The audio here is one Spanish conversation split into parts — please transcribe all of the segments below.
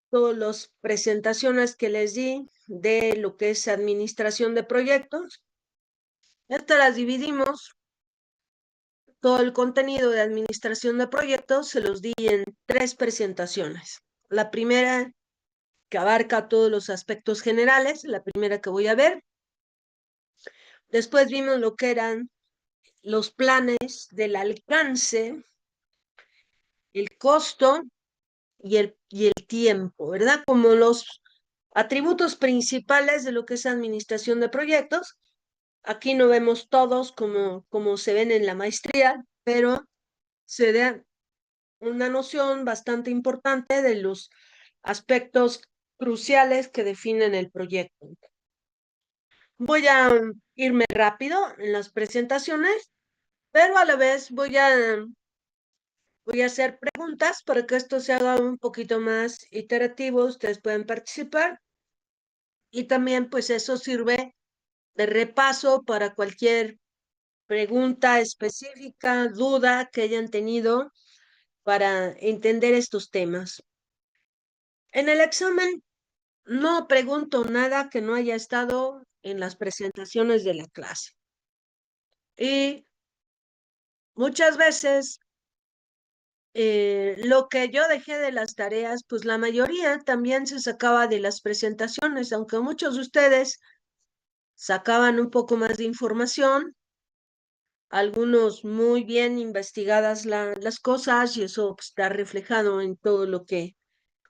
todas las presentaciones que les di de lo que es administración de proyectos. Estas las dividimos, todo el contenido de administración de proyectos se los di en 3 presentaciones. La primera, que abarca todos los aspectos generales, la primera que voy a ver. Después vimos lo que eran los planes del alcance, el costo y el tiempo, ¿verdad? Como los atributos principales de lo que es administración de proyectos. Aquí no vemos todos como se ven en la maestría, pero se da una noción bastante importante de los aspectos cruciales que definen el proyecto. Voy a irme rápido en las presentaciones, pero a la vez voy a hacer preguntas para que esto se haga un poquito más iterativo. Ustedes pueden participar y también pues eso sirve de repaso para cualquier pregunta específica, duda que hayan tenido para entender estos temas. En el examen no pregunto nada que no haya estado en las presentaciones de la clase. Y muchas veces lo que yo dejé de las tareas, pues la mayoría también se sacaba de las presentaciones, aunque muchos de ustedes sacaban un poco más de información, algunos muy bien investigadas las cosas y eso pues, está reflejado en todo lo que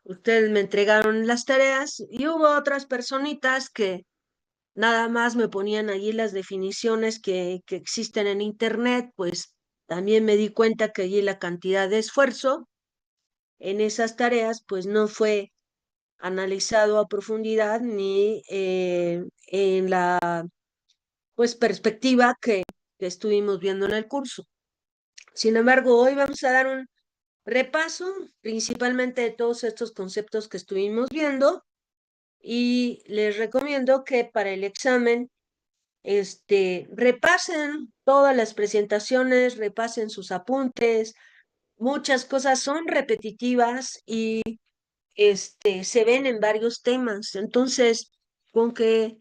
ustedes me entregaron en las tareas y hubo otras personitas que nada más me ponían allí las definiciones que existen en internet, pues también me di cuenta que allí la cantidad de esfuerzo en esas tareas pues no fue analizado a profundidad ni en la pues perspectiva que estuvimos viendo en el curso. Sin embargo, hoy vamos a dar un repaso principalmente de todos estos conceptos que estuvimos viendo y les recomiendo que para el examen repasen todas las presentaciones, repasen sus apuntes, muchas cosas son repetitivas y se ven en varios temas. Entonces, con que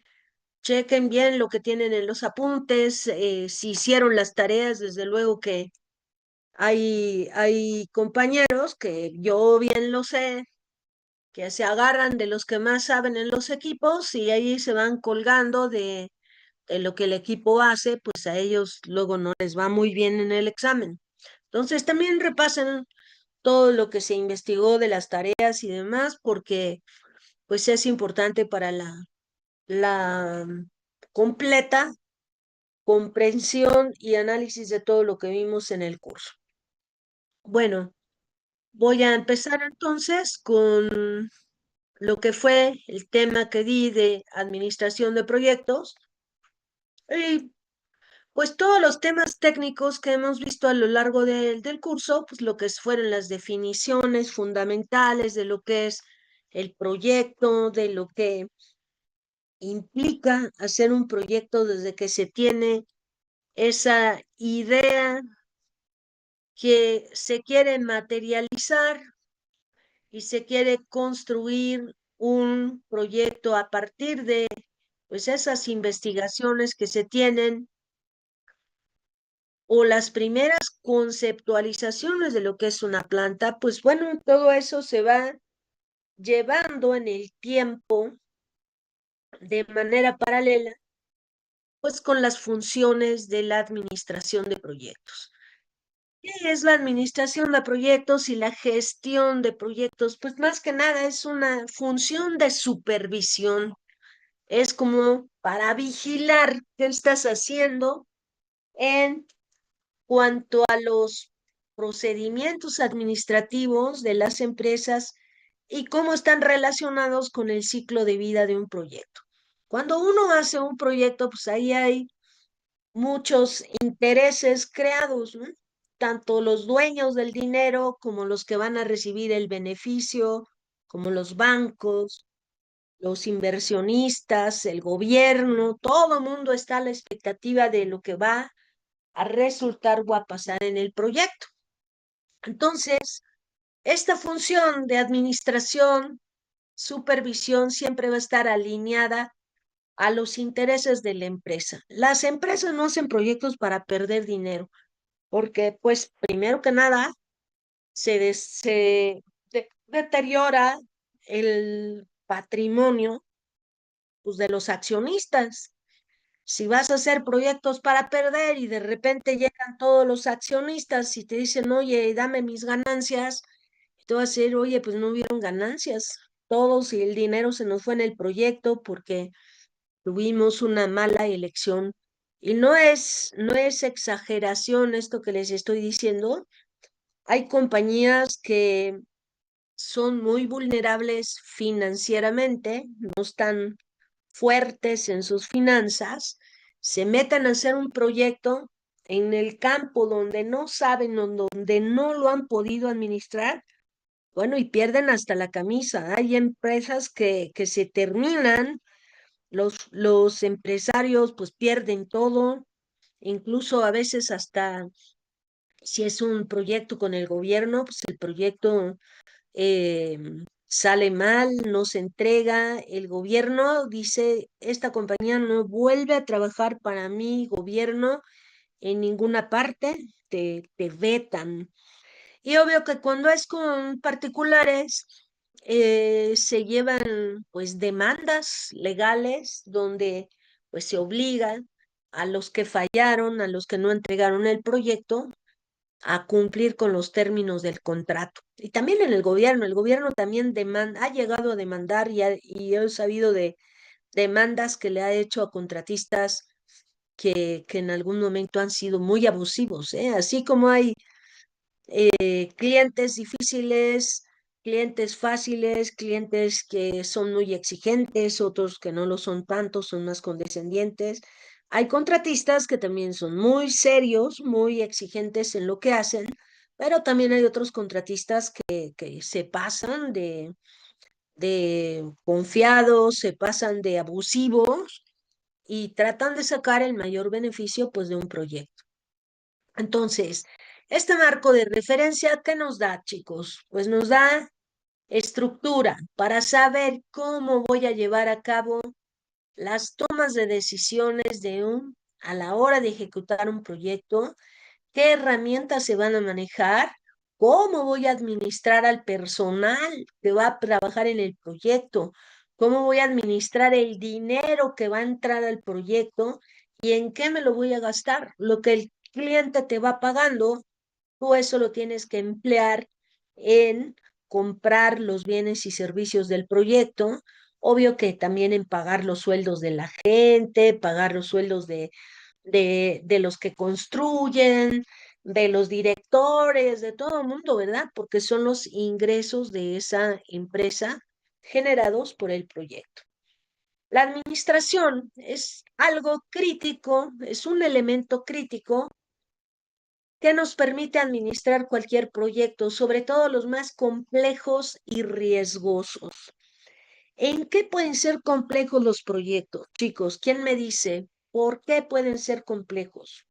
chequen bien lo que tienen en los apuntes, si hicieron las tareas, desde luego que hay compañeros que yo bien lo sé, que se agarran de los que más saben en los equipos y ahí se van colgando de lo que el equipo hace, pues a ellos luego no les va muy bien en el examen. Entonces también repasen todo lo que se investigó de las tareas y demás, porque pues es importante para la completa comprensión y análisis de todo lo que vimos en el curso. Bueno, voy a empezar entonces con lo que fue el tema que di de administración de proyectos. Y pues todos los temas técnicos que hemos visto a lo largo del curso, pues lo que fueron las definiciones fundamentales de lo que es el proyecto, de lo que implica hacer un proyecto desde que se tiene esa idea que se quiere materializar y se quiere construir un proyecto a partir de pues esas investigaciones que se tienen o las primeras conceptualizaciones de lo que es una planta, pues bueno, todo eso se va llevando en el tiempo de manera paralela, pues con las funciones de la administración de proyectos. ¿Qué es la administración de proyectos y la gestión de proyectos? Pues más que nada es una función de supervisión. Es como para vigilar qué estás haciendo en cuanto a los procedimientos administrativos de las empresas y cómo están relacionados con el ciclo de vida de un proyecto. Cuando uno hace un proyecto, pues ahí hay muchos intereses creados, ¿no? Tanto los dueños del dinero como los que van a recibir el beneficio, como los bancos, los inversionistas, el gobierno, todo mundo está a la expectativa de lo que va a resultar o a pasar en el proyecto. Entonces, esta función de administración supervisión siempre va a estar alineada a los intereses de la empresa. Las empresas no hacen proyectos para perder dinero, porque pues primero que nada se deteriora el patrimonio pues, de los accionistas. Si vas a hacer proyectos para perder y de repente llegan todos los accionistas y te dicen, oye, dame mis ganancias, te vas a decir, oye, pues no hubieron ganancias. Todos y el dinero se nos fue en el proyecto porque tuvimos una mala elección. Y no es exageración esto que les estoy diciendo. Hay compañías que son muy vulnerables financieramente, no están fuertes en sus finanzas, se meten a hacer un proyecto en el campo donde no saben o donde no lo han podido administrar, bueno, y pierden hasta la camisa. Hay empresas que se terminan, los empresarios pues pierden todo, incluso a veces hasta si es un proyecto con el gobierno, pues el proyecto eh, sale mal, no se entrega, el gobierno dice, esta compañía no vuelve a trabajar para mi gobierno en ninguna parte, te vetan. Y obvio que cuando es con particulares, se llevan pues demandas legales donde pues se obligan a los que fallaron, a los que no entregaron el proyecto, a cumplir con los términos del contrato. Y también en el gobierno también ha llegado a demandar y he sabido de demandas que le ha hecho a contratistas que en algún momento han sido muy abusivos, ¿eh? Así como hay clientes difíciles, clientes fáciles, clientes que son muy exigentes, otros que no lo son tanto, son más condescendientes. Hay contratistas que también son muy serios, muy exigentes en lo que hacen, pero también hay otros contratistas que se pasan de confiados, se pasan de abusivos y tratan de sacar el mayor beneficio pues de un proyecto. Entonces, este marco de referencia, ¿qué nos da, chicos? Pues nos da estructura para saber cómo voy a llevar a cabo las tomas de decisiones a la hora de ejecutar un proyecto, qué herramientas se van a manejar, cómo voy a administrar al personal que va a trabajar en el proyecto, cómo voy a administrar el dinero que va a entrar al proyecto y en qué me lo voy a gastar. Lo que el cliente te va pagando, tú eso lo tienes que emplear en comprar los bienes y servicios del proyecto. Obvio que también en pagar los sueldos de la gente, pagar los sueldos de los que construyen, de los directores, de todo el mundo, ¿verdad? Porque son los ingresos de esa empresa generados por el proyecto. La administración es algo crítico, es un elemento crítico que nos permite administrar cualquier proyecto, sobre todo los más complejos y riesgosos. ¿En qué pueden ser complejos los proyectos, chicos? ¿Quién me dice por qué pueden ser complejos?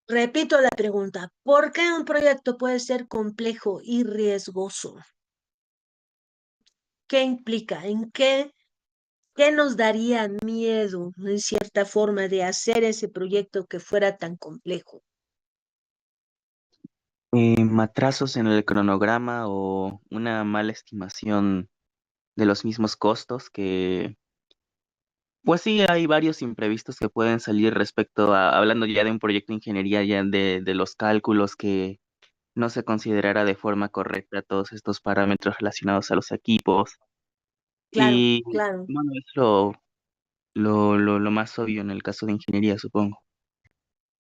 Repito la pregunta, ¿por qué un proyecto puede ser complejo y riesgoso? ¿Qué implica? ¿Qué nos daría miedo, en cierta forma, de hacer ese proyecto que fuera tan complejo? Atrasos en el cronograma o una mala estimación de los mismos costos que, pues sí, hay varios imprevistos que pueden salir respecto a, hablando ya de un proyecto de ingeniería, ya de los cálculos que no se considerara de forma correcta todos estos parámetros relacionados a los equipos. Claro, Y claro. bueno, es lo más obvio en el caso de ingeniería, supongo.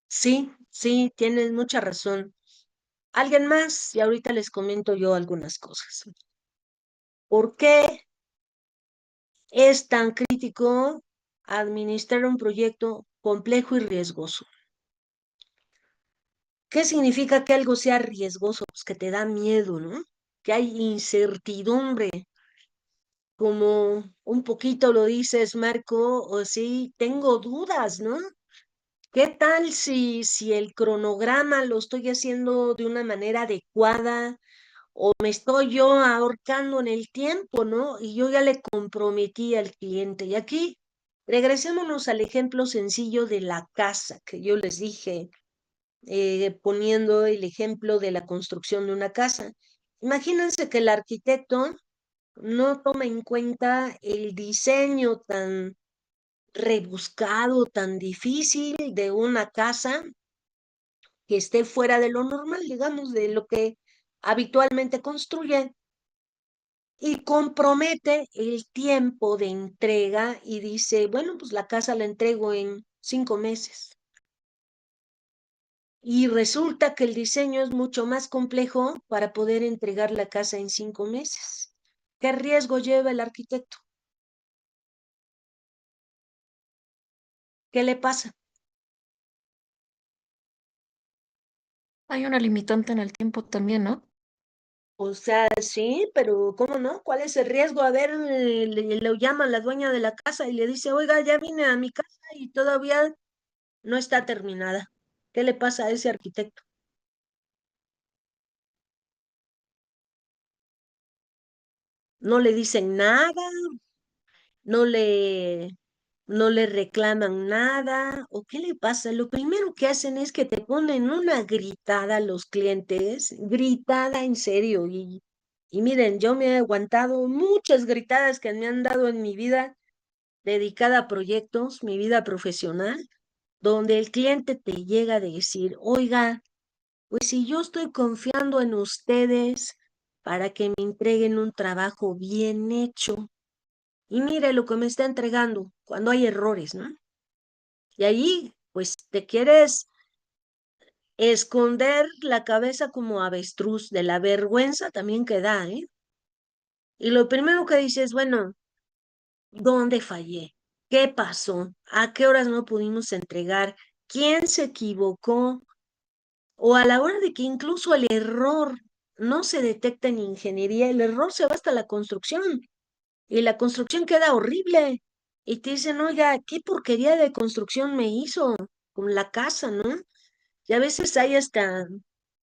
Sí, sí, tienes mucha razón. ¿Alguien más? Y ahorita les comento yo algunas cosas. ¿Por qué es tan crítico administrar un proyecto complejo y riesgoso? ¿Qué significa que algo sea riesgoso? Pues que te da miedo, ¿no? Que hay incertidumbre. como un poquito lo dices, Marco, o sí, tengo dudas, ¿no? ¿Qué tal si el cronograma lo estoy haciendo de una manera adecuada o me estoy yo ahorcando en el tiempo, ¿no? Y yo ya le comprometí al cliente. Y aquí regresémonos al ejemplo sencillo de la casa que yo les dije, poniendo el ejemplo de la construcción de una casa. Imagínense que el arquitecto no toma en cuenta el diseño tan rebuscado, tan difícil de una casa que esté fuera de lo normal, digamos, de lo que habitualmente construyen, y compromete el tiempo de entrega y dice, bueno, pues la casa la entrego en 5 meses. Y resulta que el diseño es mucho más complejo para poder entregar la casa en 5 meses. ¿Qué riesgo lleva el arquitecto? ¿Qué le pasa? Hay una limitante en el tiempo también, ¿no? O sea, sí, pero ¿cómo no? ¿Cuál es el riesgo? A ver, le llama la dueña de la casa y le dice, oiga, ya vine a mi casa y todavía no está terminada. ¿Qué le pasa a ese arquitecto? No le dicen nada, no le, no le reclaman nada, ¿o qué le pasa? Lo primero que hacen es que te ponen una gritada a los clientes, gritada en serio, y miren, yo me he aguantado muchas gritadas que me han dado en mi vida dedicada a proyectos, mi vida profesional, donde el cliente te llega a decir, oiga, pues si yo estoy confiando en ustedes para que me entreguen un trabajo bien hecho, y mire lo que me está entregando cuando hay errores, ¿no? Y ahí, pues te quieres esconder la cabeza como avestruz de la vergüenza también que da, ¿eh? Y lo primero que dices, bueno, ¿dónde fallé? ¿Qué pasó? ¿A qué horas no pudimos entregar? ¿Quién se equivocó? O a la hora de que incluso el error no se detecta en ingeniería, el error se va hasta la construcción y la construcción queda horrible. Y te dicen, oiga, qué porquería de construcción me hizo con la casa, ¿no? Y a veces hay hasta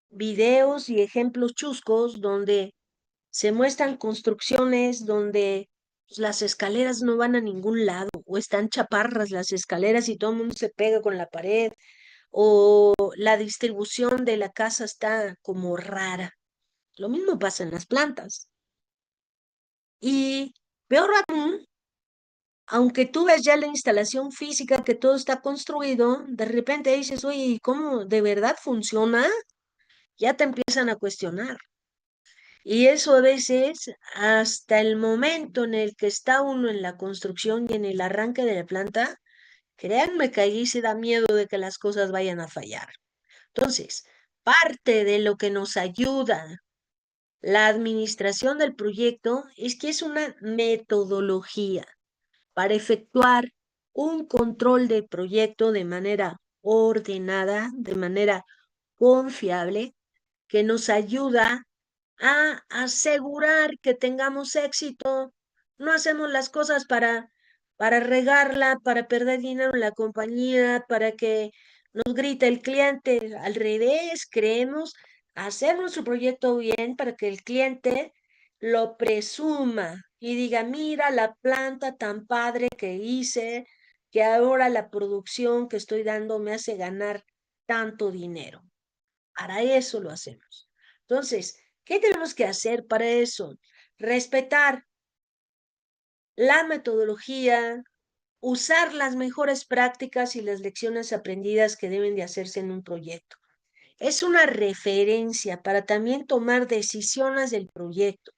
videos y ejemplos chuscos donde se muestran construcciones donde pues, las escaleras no van a ningún lado o están chaparras las escaleras y todo el mundo se pega con la pared o la distribución de la casa está como rara. Lo mismo pasa en las plantas. Y peor aún, aunque tú ves ya la instalación física que todo está construido, de repente dices, oye, ¿y cómo de verdad funciona? Ya te empiezan a cuestionar. Y eso a veces, hasta el momento en el que está uno en la construcción y en el arranque de la planta, créanme que allí se da miedo de que las cosas vayan a fallar. Entonces, parte de lo que nos ayuda la administración del proyecto es que es una metodología para efectuar un control del proyecto de manera ordenada, de manera confiable, que nos ayuda a asegurar que tengamos éxito. No hacemos las cosas para regarla, para perder dinero en la compañía, para que nos grite el cliente. Al revés, creemos hacer nuestro proyecto bien para que el cliente lo presuma y diga, mira la planta tan padre que hice, que ahora la producción que estoy dando me hace ganar tanto dinero. Para eso lo hacemos. Entonces, ¿qué tenemos que hacer para eso? Respetar la metodología, usar las mejores prácticas y las lecciones aprendidas que deben de hacerse en un proyecto. Es una referencia para también tomar decisiones del proyecto,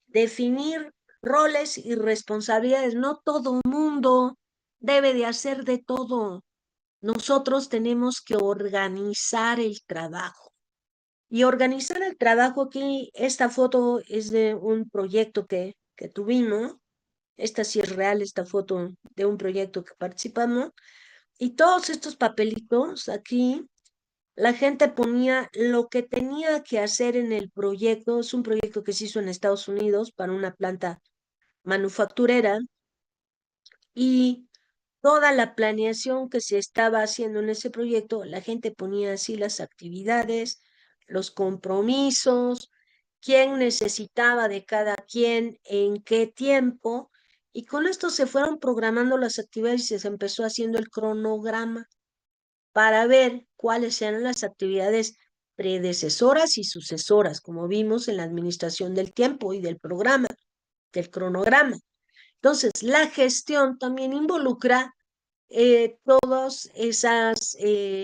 definir roles y responsabilidades. No todo mundo debe de hacer de todo. Nosotros tenemos que organizar el trabajo. Y organizar el trabajo aquí, esta foto es de un proyecto que tuvimos, esta sí es real, esta foto de un proyecto que participamos, y todos estos papelitos aquí, la gente ponía lo que tenía que hacer en el proyecto, es un proyecto que se hizo en Estados Unidos para una planta manufacturera y toda la planeación que se estaba haciendo en ese proyecto, la gente ponía así las actividades, los compromisos, quién necesitaba de cada quien, en qué tiempo, y con esto se fueron programando las actividades y se empezó haciendo el cronograma para ver cuáles eran las actividades predecesoras y sucesoras, como vimos en la administración del tiempo y del programa, del cronograma. Entonces, la gestión también involucra todas esas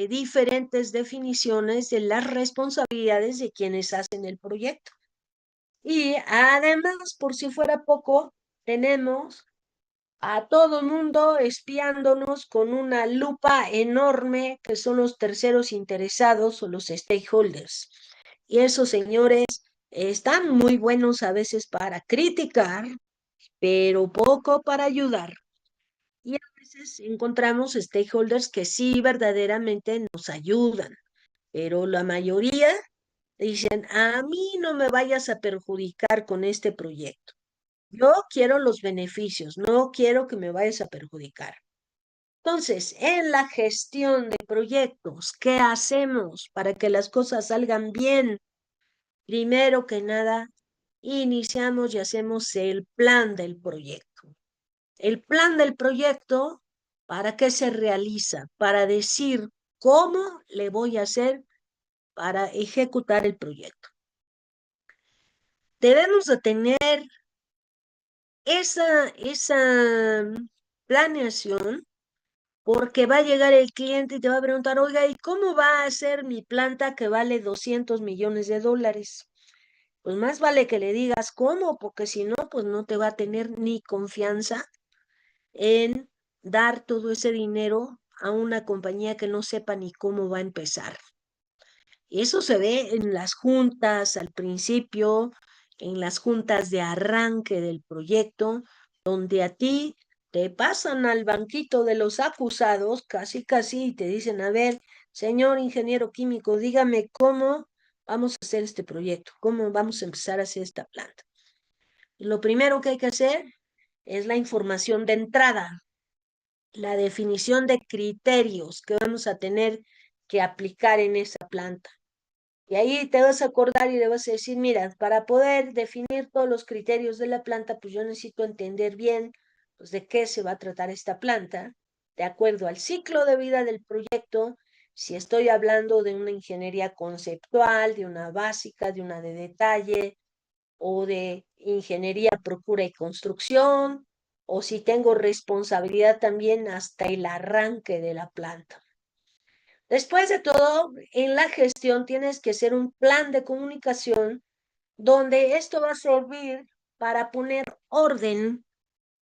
diferentes definiciones de las responsabilidades de quienes hacen el proyecto. Y además, por si fuera poco, tenemos a todo mundo espiándonos con una lupa enorme que son los terceros interesados o los stakeholders. Y esos señores están muy buenos a veces para criticar, pero poco para ayudar. Y a veces encontramos stakeholders que sí verdaderamente nos ayudan, pero la mayoría dicen, a mí no me vayas a perjudicar con este proyecto. Yo quiero los beneficios, no quiero que me vayas a perjudicar. Entonces, en la gestión de proyectos, ¿qué hacemos para que las cosas salgan bien? Primero que nada, iniciamos y hacemos el plan del proyecto. El plan del proyecto, ¿para qué se realiza? Para decir cómo le voy a hacer para ejecutar el proyecto. Debemos de tener esa planeación porque va a llegar el cliente y te va a preguntar, oiga, ¿y cómo va a ser mi planta que vale 200 millones de dólares? Pues más vale que le digas cómo, porque si no, pues no te va a tener ni confianza en dar todo ese dinero a una compañía que no sepa ni cómo va a empezar. Y eso se ve en las juntas al principio, en las juntas de arranque del proyecto, donde a ti te pasan al banquito de los acusados, casi casi, y te dicen, a ver, señor ingeniero químico, dígame cómo vamos a hacer este proyecto, cómo vamos a empezar a hacer esta planta. Y lo primero que hay que hacer es la información de entrada, la definición de criterios que vamos a tener que aplicar en esa planta. Y ahí te vas a acordar y le vas a decir, mira, para poder definir todos los criterios de la planta, pues yo necesito entender bien pues, de qué se va a tratar esta planta, de acuerdo al ciclo de vida del proyecto, si estoy hablando de una ingeniería conceptual, de una básica, de una de detalle, o de ingeniería, procura y construcción, o si tengo responsabilidad también hasta el arranque de la planta. Después de todo, en la gestión tienes que hacer un plan de comunicación donde esto va a servir para poner orden,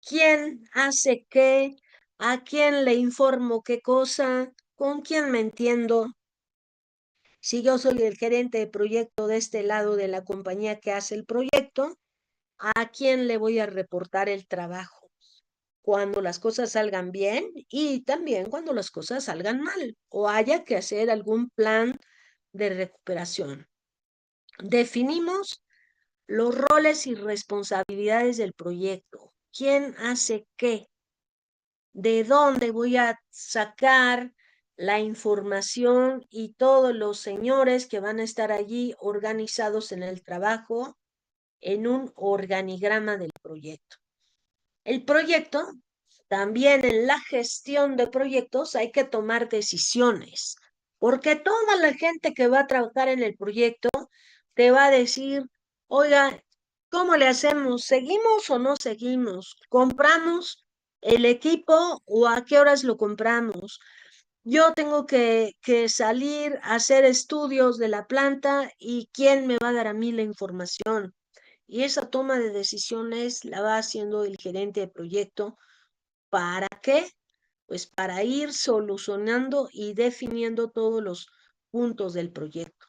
quién hace qué, a quién le informo qué cosa, con quién me entiendo. Si yo soy el gerente de proyecto de este lado de la compañía que hace el proyecto, ¿a quién le voy a reportar el trabajo? Cuando las cosas salgan bien y también cuando las cosas salgan mal o haya que hacer algún plan de recuperación. Definimos los roles y responsabilidades del proyecto. ¿Quién hace qué? ¿De dónde voy a sacar la información y todos los señores que van a estar allí organizados en el trabajo en un organigrama del proyecto? El proyecto, también en la gestión de proyectos hay que tomar decisiones, porque toda la gente que va a trabajar en el proyecto te va a decir, oiga, ¿cómo le hacemos? ¿Seguimos o no seguimos? ¿Compramos el equipo o a qué horas lo compramos? Yo tengo que salir a hacer estudios de la planta y ¿quién me va a dar a mí la información? Y esa toma de decisiones la va haciendo el gerente de proyecto. ¿Para qué? Pues para ir solucionando y definiendo todos los puntos del proyecto.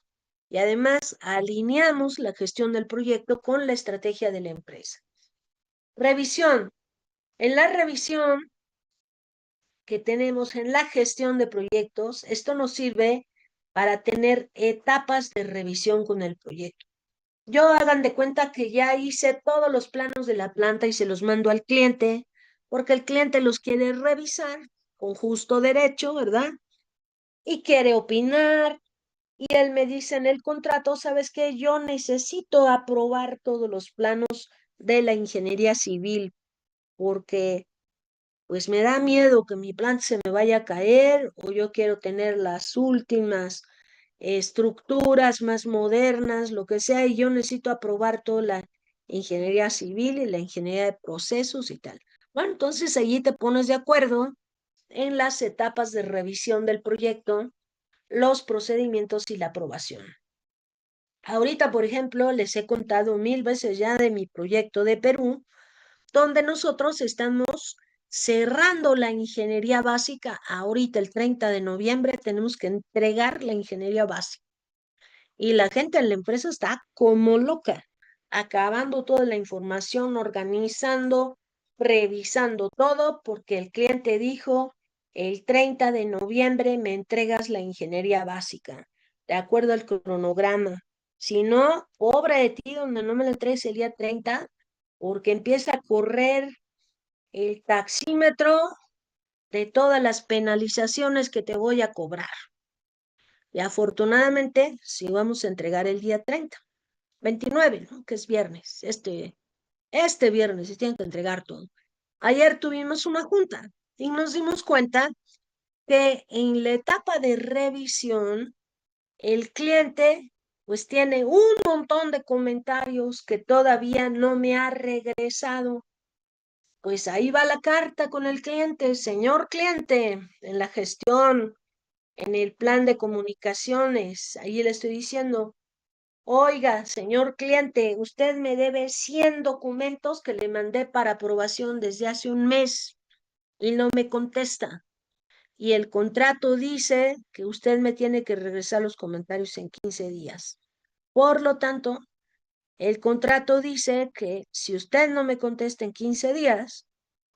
Y además alineamos la gestión del proyecto con la estrategia de la empresa. Revisión. En la revisión que tenemos en la gestión de proyectos, esto nos sirve para tener etapas de revisión con el proyecto. Yo hagan de cuenta que ya hice todos los planos de la planta y se los mando al cliente, porque el cliente los quiere revisar con justo derecho, ¿verdad? Y quiere opinar. Y él me dice en el contrato, ¿sabes qué? Yo necesito aprobar todos los planos de la ingeniería civil, porque pues me da miedo que mi planta se me vaya a caer o yo quiero tener las últimas estructuras más modernas, lo que sea, y yo necesito aprobar toda la ingeniería civil y la ingeniería de procesos y tal. Bueno, entonces allí te pones de acuerdo en las etapas de revisión del proyecto, los procedimientos y la aprobación. Ahorita, por ejemplo, les he contado 1000 veces ya de mi proyecto de Perú, donde nosotros estamos cerrando la ingeniería básica. Ahorita, el 30 de noviembre, tenemos que entregar la ingeniería básica. Y la gente en la empresa está como loca, acabando toda la información, organizando, revisando todo, porque el cliente dijo, el 30 de noviembre me entregas la ingeniería básica, de acuerdo al cronograma. Si no, pobre de ti, donde no me la entregues el día 30, porque empieza a correr el taxímetro de todas las penalizaciones que te voy a cobrar. Y afortunadamente, sí vamos a entregar el día 30, 29, ¿no? Que es viernes. Este viernes se tiene que entregar todo. Ayer tuvimos una junta y nos dimos cuenta que en la etapa de revisión, el cliente pues tiene un montón de comentarios que todavía no me ha regresado. Pues ahí va la carta con el cliente, señor cliente, en la gestión, en el plan de comunicaciones, ahí le estoy diciendo, oiga, señor cliente, usted me debe 100 documentos que le mandé para aprobación desde hace un mes y no me contesta. Y el contrato dice que usted me tiene que regresar los comentarios en 15 días. Por lo tanto, el contrato dice que si usted no me contesta en 15 días,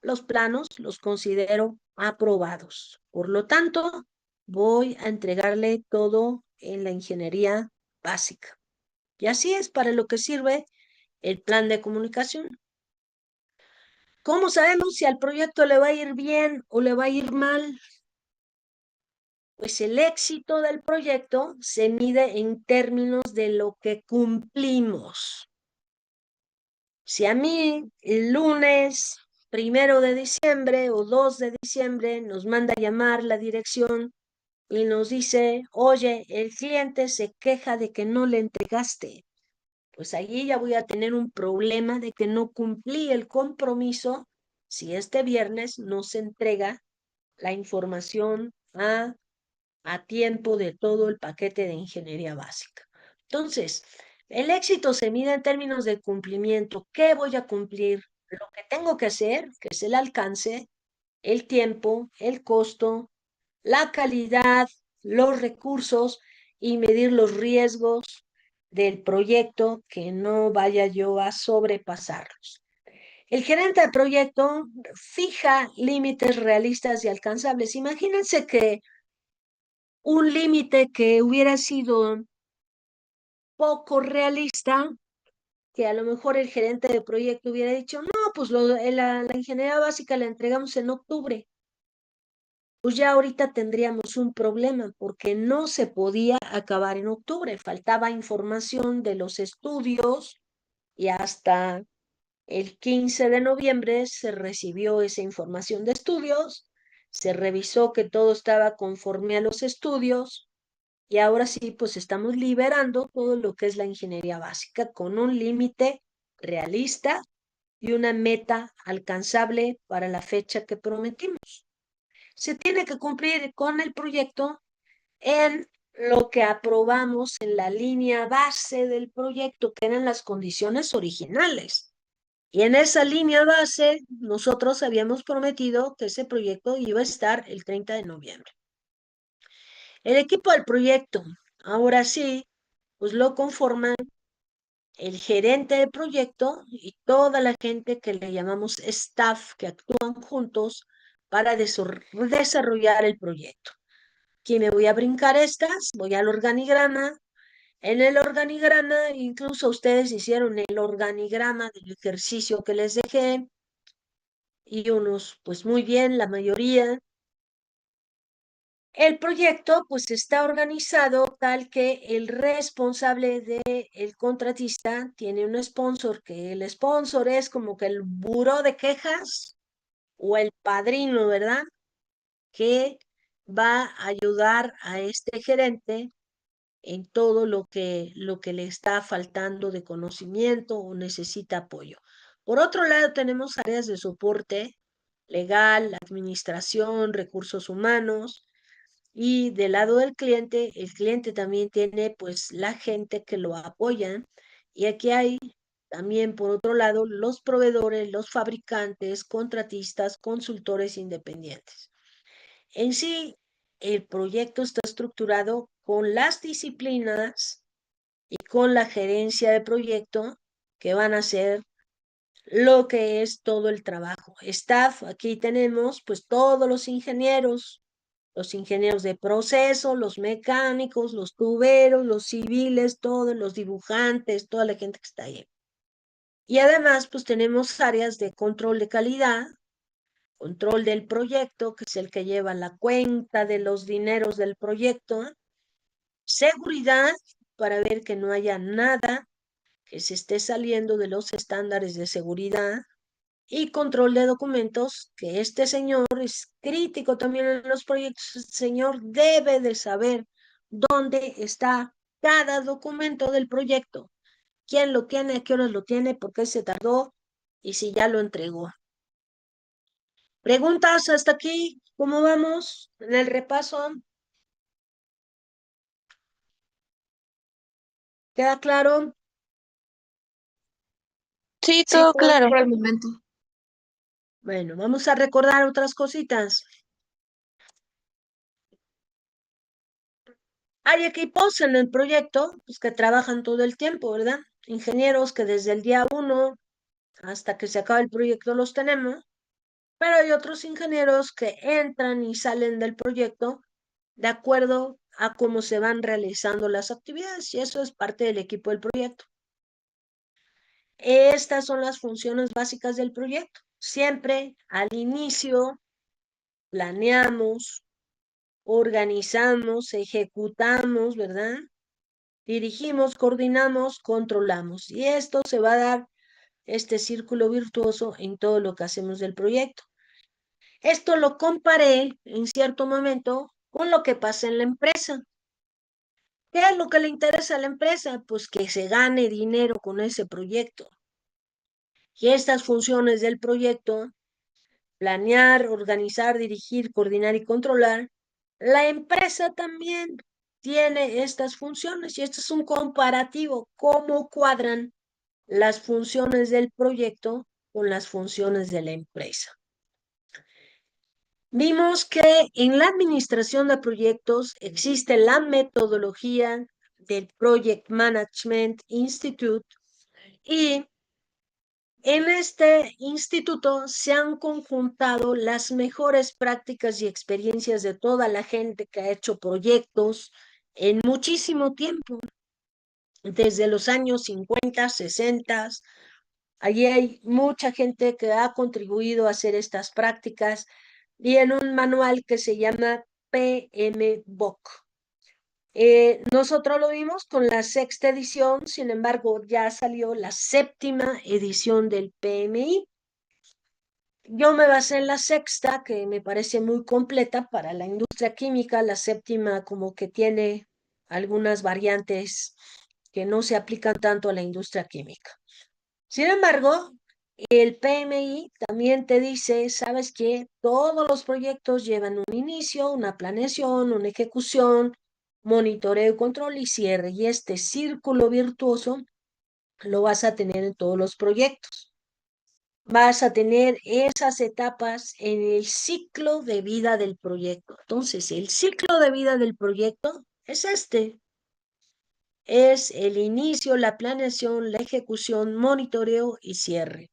los planos los considero aprobados. Por lo tanto, voy a entregarle todo en la ingeniería básica. Y así es para lo que sirve el plan de comunicación. ¿Cómo sabemos si al proyecto le va a ir bien o le va a ir mal? Pues el éxito del proyecto se mide en términos de lo que cumplimos. Si a mí el lunes 1 de diciembre o 2 de diciembre nos manda a llamar la dirección y nos dice, oye, el cliente se queja de que no le entregaste, pues allí ya voy a tener un problema de que no cumplí el compromiso si este viernes no se entrega la información a tiempo de todo el paquete de ingeniería básica. Entonces, el éxito se mide en términos de cumplimiento. ¿Qué voy a cumplir? Lo que tengo que hacer, que es el alcance, el tiempo, el costo, la calidad, los recursos y medir los riesgos del proyecto que no vaya yo a sobrepasarlos. El gerente de proyecto fija límites realistas y alcanzables. Imagínense que un límite que hubiera sido poco realista, que a lo mejor el gerente de proyecto hubiera dicho, no, pues la ingeniería básica la entregamos en octubre. Pues ya ahorita tendríamos un problema porque no se podía acabar en octubre. Faltaba información de los estudios y hasta el 15 de noviembre se recibió esa información de estudios, se revisó que todo estaba conforme a los estudios y ahora sí, pues estamos liberando todo lo que es la ingeniería básica con un límite realista y una meta alcanzable para la fecha que prometimos. Se tiene que cumplir con el proyecto en lo que aprobamos en la línea base del proyecto, que eran las condiciones originales. Y en esa línea base, nosotros habíamos prometido que ese proyecto iba a estar el 30 de noviembre. El equipo del proyecto, ahora sí, pues lo conforman el gerente de proyecto y toda la gente que le llamamos staff, que actúan juntos para desarrollar el proyecto. Aquí me voy a brincar estas, voy al organigrama En el organigrama, incluso ustedes hicieron el organigrama del ejercicio que les dejé, y unos, pues muy bien, la mayoría. El proyecto, pues está organizado tal que el responsable del contratista tiene un sponsor, que el sponsor es como que el buró de quejas o el padrino, ¿verdad? Que va a ayudar a este gerente en todo lo que le está faltando de conocimiento o necesita apoyo. Por otro lado, tenemos áreas de soporte legal, administración, recursos humanos, y del lado del cliente, el cliente también tiene pues la gente que lo apoya, y aquí hay también por otro lado los proveedores, los fabricantes, contratistas, consultores independientes. En sí, el proyecto está estructurado con las disciplinas y con la gerencia de proyecto que van a hacer lo que es todo el trabajo. Staff, aquí tenemos pues todos los ingenieros de proceso, los mecánicos, los tuberos, los civiles, todos los dibujantes, toda la gente que está ahí. Y además pues tenemos áreas de control de calidad, control del proyecto, que es el que lleva la cuenta de los dineros del proyecto, seguridad, para ver que no haya nada que se esté saliendo de los estándares de seguridad, y control de documentos, que este señor es crítico también en los proyectos. El señor debe de saber dónde está cada documento del proyecto, quién lo tiene, a qué horas lo tiene, por qué se tardó y si ya lo entregó. ¿Preguntas hasta aquí? ¿Cómo vamos en el repaso? ¿Queda claro? Sí, Sí, todo claro. Por el momento. Bueno, vamos a recordar otras cositas. Hay equipos en el proyecto pues, que trabajan todo el tiempo, ¿verdad? Ingenieros que desde el día 1 hasta que se acaba el proyecto los tenemos, pero hay otros ingenieros que entran y salen del proyecto de acuerdo a cómo se van realizando las actividades, y eso es parte del equipo del proyecto. Estas son las funciones básicas del proyecto. Siempre al inicio planeamos, organizamos, ejecutamos, ¿verdad? Dirigimos, coordinamos, controlamos. Y esto se va a dar, este círculo virtuoso, en todo lo que hacemos del proyecto. Esto lo comparé en cierto momento con lo que pasa en la empresa. ¿Qué es lo que le interesa a la empresa? Pues que se gane dinero con ese proyecto. Y estas funciones del proyecto, planear, organizar, dirigir, coordinar y controlar, la empresa también tiene estas funciones, y esto es un comparativo, cómo cuadran las funciones del proyecto con las funciones de la empresa. Vimos que en la administración de proyectos existe la metodología del Project Management Institute, y en este instituto se han conjuntado las mejores prácticas y experiencias de toda la gente que ha hecho proyectos en muchísimo tiempo, desde los años 50, 60. Allí hay mucha gente que ha contribuido a hacer estas prácticas, y en un manual que se llama PMBOK. Nosotros lo vimos con la sexta edición, sin embargo, ya salió la séptima edición del PMI. Yo me basé en la sexta, que me parece muy completa para la industria química. La séptima como que tiene algunas variantes que no se aplican tanto a la industria química. Sin embargo, el PMI también te dice, ¿sabes qué? Todos los proyectos llevan un inicio, una planeación, una ejecución, monitoreo, control y cierre. Y este círculo virtuoso lo vas a tener en todos los proyectos. Vas a tener esas etapas en el ciclo de vida del proyecto. Entonces, el ciclo de vida del proyecto es este. Es el inicio, la planeación, la ejecución, monitoreo y cierre.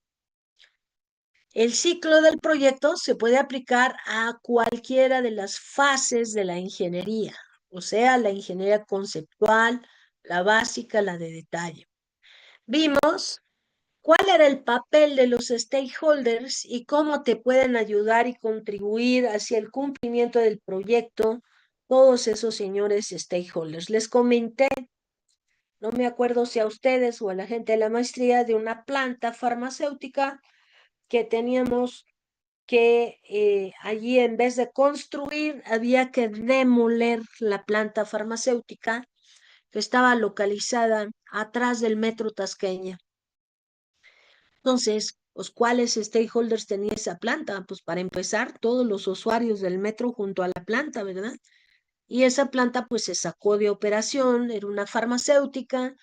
El ciclo del proyecto se puede aplicar a cualquiera de las fases de la ingeniería, o sea, la ingeniería conceptual, la básica, la de detalle. Vimos cuál era el papel de los stakeholders y cómo te pueden ayudar y contribuir hacia el cumplimiento del proyecto todos esos señores stakeholders. Les comenté, no me acuerdo si a ustedes o a la gente de la maestría, de una planta farmacéutica que teníamos que allí en vez de construir había que demoler la planta farmacéutica que estaba localizada atrás del metro Tasqueña. Entonces, pues, ¿cuáles stakeholders tenía esa planta? Pues para empezar, todos los usuarios del metro junto a la planta, ¿verdad? Y esa planta pues se sacó de operación, era una farmacéutica,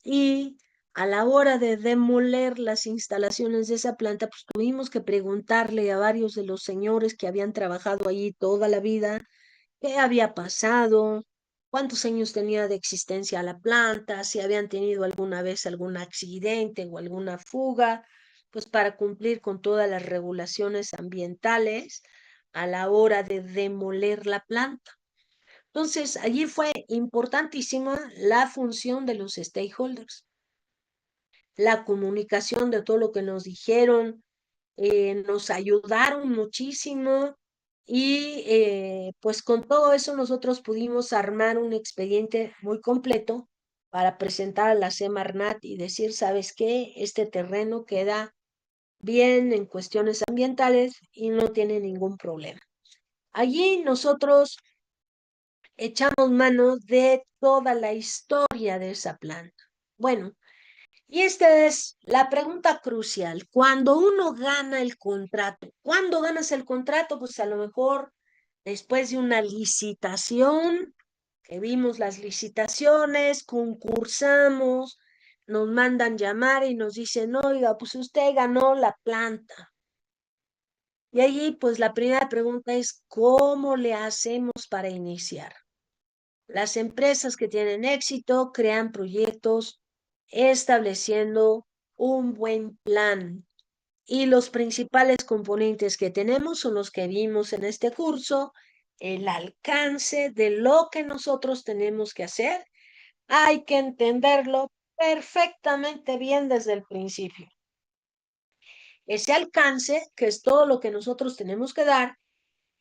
y a la hora de demoler las instalaciones de esa planta, pues tuvimos que preguntarle a varios de los señores que habían trabajado allí toda la vida qué había pasado, cuántos años tenía de existencia la planta, si habían tenido alguna vez algún accidente o alguna fuga, pues para cumplir con todas las regulaciones ambientales a la hora de demoler la planta. Entonces, allí fue importantísima la función de los stakeholders, la comunicación de todo lo que nos dijeron, nos ayudaron muchísimo y pues con todo eso nosotros pudimos armar un expediente muy completo para presentar a la Semarnat y decir, ¿sabes qué? Este terreno queda bien en cuestiones ambientales y no tiene ningún problema. Allí nosotros echamos mano de toda la historia de esa planta. Bueno, y esta es la pregunta crucial. Cuando uno gana el contrato, ¿cuándo ganas el contrato? Pues a lo mejor después de una licitación, que vimos las licitaciones, concursamos, nos mandan llamar y nos dicen, oiga, pues usted ganó la planta. Y allí, pues la primera pregunta es, ¿cómo le hacemos para iniciar? Las empresas que tienen éxito crean proyectos estableciendo un buen plan. Y los principales componentes que tenemos son los que vimos en este curso, el alcance de lo que nosotros tenemos que hacer. Hay que entenderlo perfectamente bien desde el principio. Ese alcance, que es todo lo que nosotros tenemos que dar,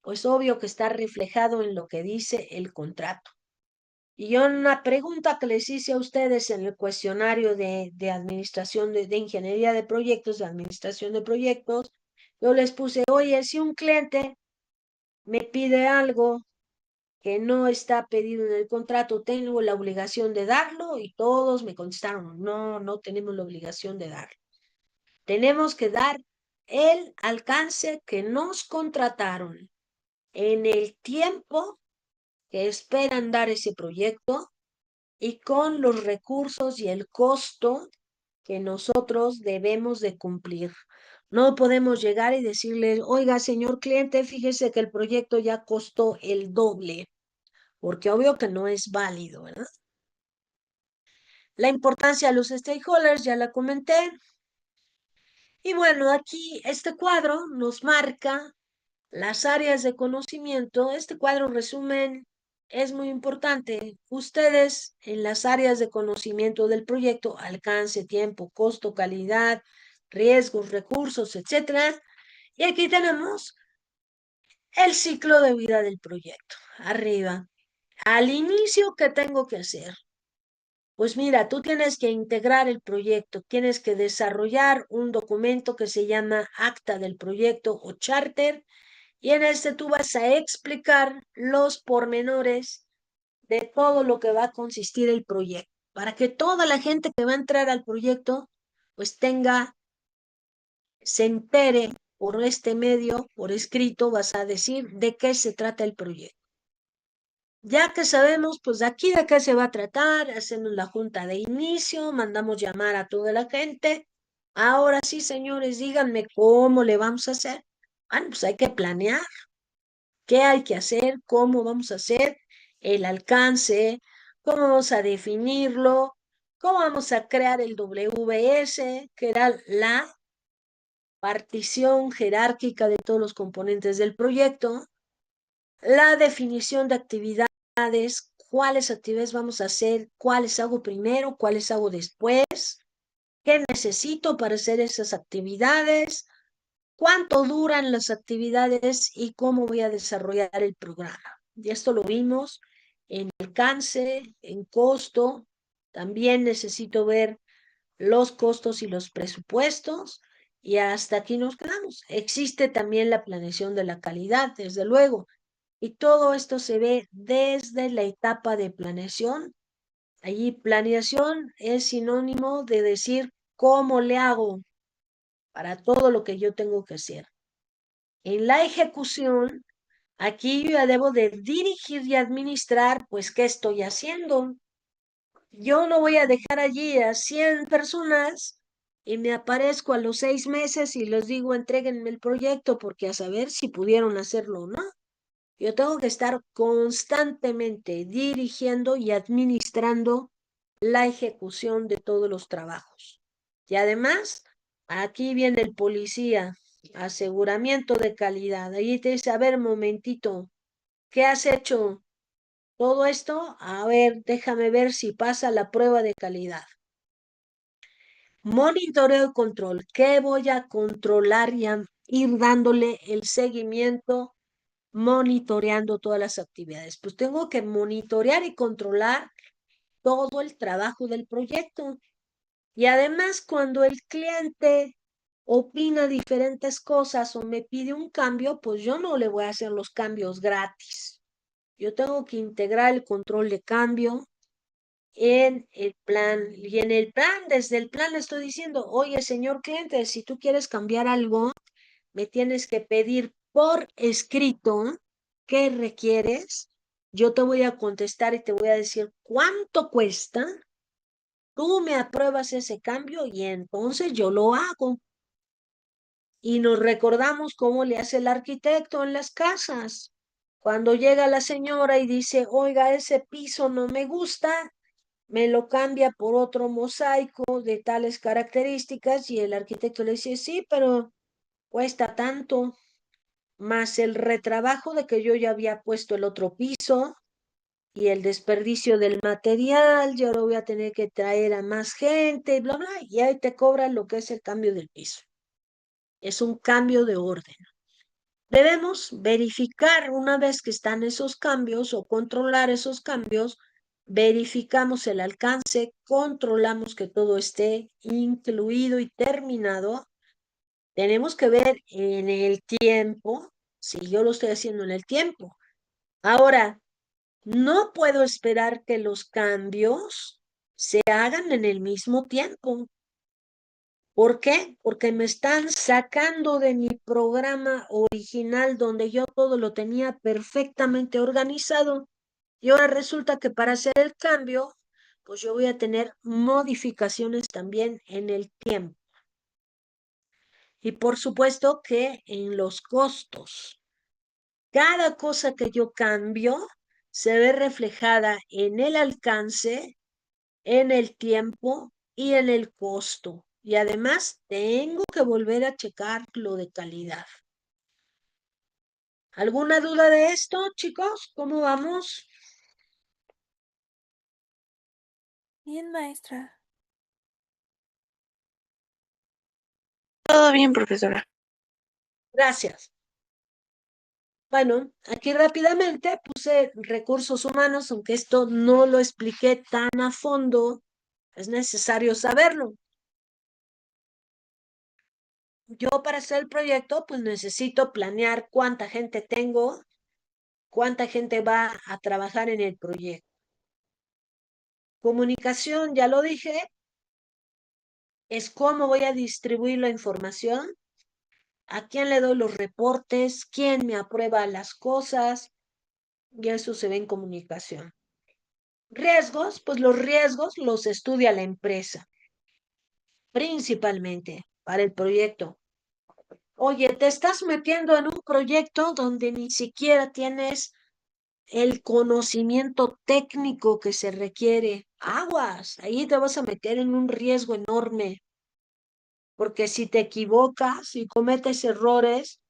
pues obvio que está reflejado en lo que dice el contrato. Y yo una pregunta que les hice a ustedes en el cuestionario de administración de ingeniería de proyectos, de administración de proyectos, yo les puse, oye, si un cliente me pide algo que no está pedido en el contrato, ¿tengo la obligación de darlo? Y todos me contestaron, no, no tenemos la obligación de darlo. Tenemos que dar el alcance que nos contrataron en el tiempo que esperan dar ese proyecto y con los recursos y el costo que nosotros debemos de cumplir. No podemos llegar y decirle, oiga, señor cliente, fíjese que el proyecto ya costó el doble, porque obvio que no es válido, ¿verdad? La importancia de los stakeholders ya la comenté. Y bueno, aquí este cuadro nos marca las áreas de conocimiento. Este cuadro resumen es muy importante. Ustedes en las áreas de conocimiento del proyecto, alcance, tiempo, costo, calidad, riesgos, recursos, etcétera. Y aquí tenemos el ciclo de vida del proyecto. Arriba. Al inicio, ¿qué tengo que hacer? Pues mira, tú tienes que integrar el proyecto, tienes que desarrollar un documento que se llama acta del proyecto o charter, y en este tú vas a explicar los pormenores de todo lo que va a consistir el proyecto, para que toda la gente que va a entrar al proyecto, pues se entere por este medio, por escrito, vas a decir de qué se trata el proyecto. Ya que sabemos, pues de aquí de qué se va a tratar, hacemos la junta de inicio, mandamos llamar a toda la gente. Ahora sí, señores, díganme cómo le vamos a hacer. Bueno, pues hay que planear qué hay que hacer, cómo vamos a hacer el alcance, cómo vamos a definirlo, cómo vamos a crear el WS, que era la partición jerárquica de todos los componentes del proyecto, la definición de actividades, cuáles actividades vamos a hacer, cuáles hago primero, cuáles hago después, qué necesito para hacer esas actividades, cuánto duran las actividades y cómo voy a desarrollar el programa. Y esto lo vimos en alcance, en costo. También necesito ver los costos y los presupuestos. Y hasta aquí nos quedamos. Existe también la planeación de la calidad, desde luego. Y todo esto se ve desde la etapa de planeación. Allí planeación es sinónimo de decir cómo le hago para todo lo que yo tengo que hacer. En la ejecución, aquí yo ya debo de dirigir y administrar, pues, ¿qué estoy haciendo? Yo no voy a dejar allí a 100 personas y me aparezco a los 6 meses y les digo, entréguenme el proyecto porque a saber si pudieron hacerlo o no. Yo tengo que estar constantemente dirigiendo y administrando la ejecución de todos los trabajos. Y además, aquí viene el policía, aseguramiento de calidad. Ahí te dice, a ver, momentito, ¿qué has hecho? Todo esto, a ver, déjame ver si pasa la prueba de calidad. Monitoreo y control. ¿Qué voy a controlar y a ir dándole el seguimiento, monitoreando todas las actividades? Pues tengo que monitorear y controlar todo el trabajo del proyecto. Y además, cuando el cliente opina diferentes cosas o me pide un cambio, pues yo no le voy a hacer los cambios gratis. Yo tengo que integrar el control de cambio en el plan. Y en el plan, desde el plan le estoy diciendo, oye, señor cliente, si tú quieres cambiar algo, me tienes que pedir por escrito qué requieres. Yo te voy a contestar y te voy a decir cuánto cuesta. Tú me apruebas ese cambio y entonces yo lo hago. Y nos recordamos cómo le hace el arquitecto en las casas. Cuando llega la señora y dice, oiga, ese piso no me gusta, me lo cambia por otro mosaico de tales características, y el arquitecto le dice, sí, pero cuesta tanto, más el retrabajo de que yo ya había puesto el otro piso y el desperdicio del material, yo ahora voy a tener que traer a más gente, bla, bla, y ahí te cobran lo que es el cambio del piso. Es un cambio de orden. Debemos verificar una vez que están esos cambios o controlar esos cambios, verificamos el alcance, controlamos que todo esté incluido y terminado. Tenemos que ver en el tiempo, si yo lo estoy haciendo en el tiempo. Ahora, no puedo esperar que los cambios se hagan en el mismo tiempo. ¿Por qué? Porque me están sacando de mi programa original donde yo todo lo tenía perfectamente organizado. Y ahora resulta que para hacer el cambio, pues yo voy a tener modificaciones también en el tiempo. Y por supuesto que en los costos. Cada cosa que yo cambio se ve reflejada en el alcance, en el tiempo y en el costo. Y además tengo que volver a checar lo de calidad. ¿Alguna duda de esto, chicos? ¿Cómo vamos? Bien, maestra. Todo bien, profesora. Gracias. Bueno, aquí rápidamente puse recursos humanos, aunque esto no lo expliqué tan a fondo, es necesario saberlo. Yo para hacer el proyecto, pues necesito planear cuánta gente tengo, cuánta gente va a trabajar en el proyecto. Comunicación, ya lo dije, es cómo voy a distribuir la información, a quién le doy los reportes, quién me aprueba las cosas, y eso se ve en comunicación. Riesgos, pues los riesgos los estudia la empresa, principalmente para el proyecto. Oye, te estás metiendo en un proyecto donde ni siquiera tienes el conocimiento técnico que se requiere. Aguas, ahí te vas a meter en un riesgo enorme, porque si te equivocas y cometes errores,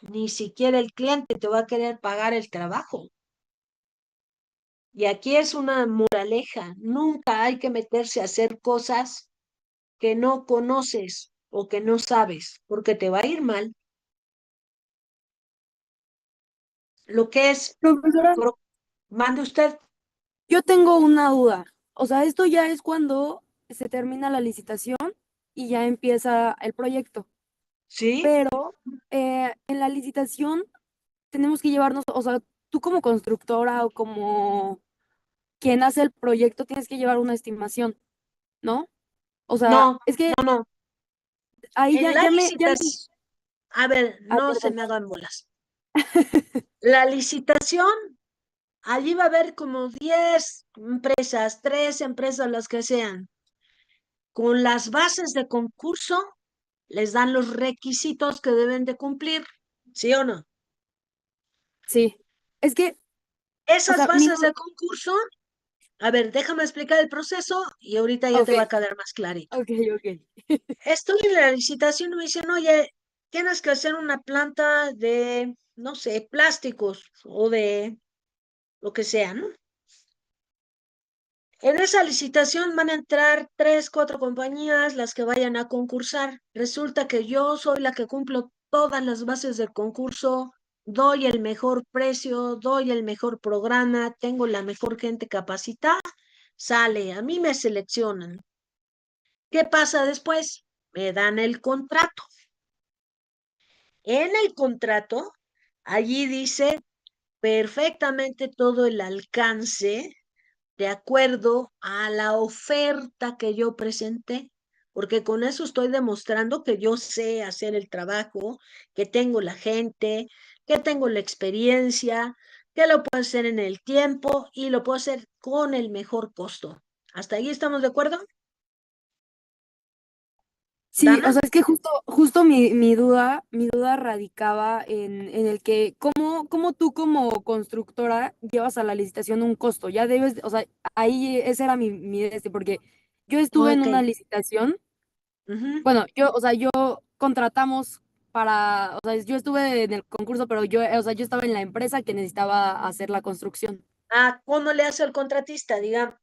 ni siquiera el cliente te va a querer pagar el trabajo. Y aquí es una moraleja, nunca hay que meterse a hacer cosas que no conoces o que no sabes, porque te va a ir mal. Lo que es, Profesora, mande usted, yo tengo una duda. O sea, esto ya es cuando se termina la licitación y ya empieza el proyecto. ¿sí? Pero en la licitación tenemos que llevarnos, o sea, tú como constructora o como quien hace el proyecto tienes que llevar una estimación, ¿no? O sea, No, es que no. ahí En la ya me... licitación, a ver, Ah, no se perdón. me hagan bolas. La licitación, allí va a haber como 10 empresas, 3 empresas, las que sean. Con las bases de concurso, les dan los requisitos que deben de cumplir, ¿sí o no? Sí, es que, o Esas sea, mi bases duda... de concurso, a ver, déjame explicar el proceso y ahorita ya Ok, te va a quedar más clarito. ok, ok. Estoy en la licitación y me dicen, oye, tienes que hacer una planta de, no sé, plásticos o de lo que sea, ¿no? En esa licitación van a entrar 3, 4 compañías, las que vayan a concursar. Resulta que yo soy la que cumplo todas las bases del concurso, doy el mejor precio, doy el mejor programa, tengo la mejor gente capacitada, sale, a mí me seleccionan. ¿Qué pasa después? Me dan el contrato. En el contrato, allí dice perfectamente todo el alcance de acuerdo a la oferta que yo presenté, porque con eso estoy demostrando que yo sé hacer el trabajo, que tengo la gente, que tengo la experiencia, que lo puedo hacer en el tiempo y lo puedo hacer con el mejor costo. ¿Hasta ahí estamos de acuerdo, Sí, Dana? o sea, es que justo mi duda radicaba en el que, ¿cómo tú como constructora llevas a la licitación un costo? Ya debes, o sea, ahí ese era porque yo estuve en Ok. una licitación, Ujú. bueno, o sea, yo contratamos para, o sea, yo estuve en el concurso, pero yo, o sea, yo estaba en la empresa que necesitaba hacer la construcción. Ah, ¿cómo le hace el contratista? Digamos,